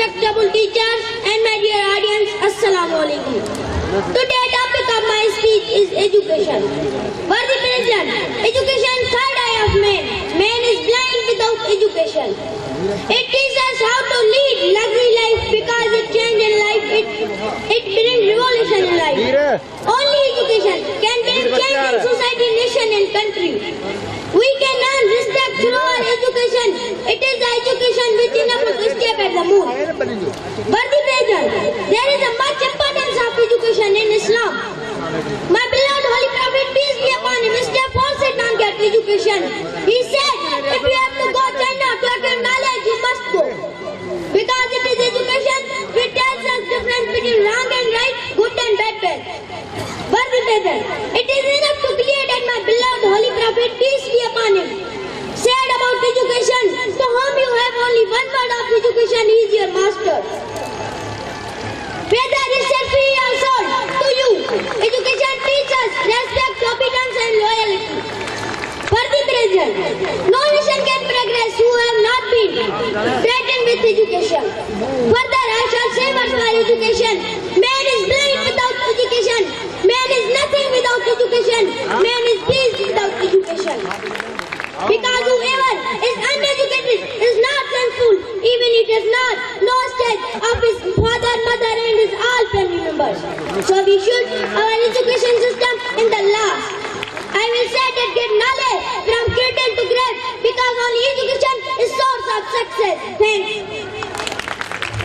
respectable teachers, and my dear audience, Assalamu alaikum. Today topic of my speech is education. Worthy President, education third eye of man. Man is blind without education. It teaches us how to lead luxury life because it changes life. It brings revolution in life. Only education can bring change in society, nation and country. We can earn respect through our education. It is the education which enables to step at the moon. Worthy President, there is a much importance of education in Islam. My beloved Holy Prophet, peace be upon him, Mr. Fawcett on get education. He said, if you have to go China to acquire knowledge, you must go. Because it is education which tells us difference between wrong and right, good and bad. Worthy President, it is enough to clear that my beloved Holy Prophet, peace be upon him, said about education, to whom you have only one word of education, he is your master. Whether it is free or sold to you, education teaches respect, obedience and loyalty. Worthy President, no nation can progress who have not been threatened with education. Further, I shall say much for education. Man is blind without education. Man is nothing without education. Man is peace without education. Because whoever is uneducated is not thankful, even it is not no stage of his father, mother and his all family members. So we should our education system in the last. I will say that get knowledge from cradle to grave because only education is source of success. Thanks.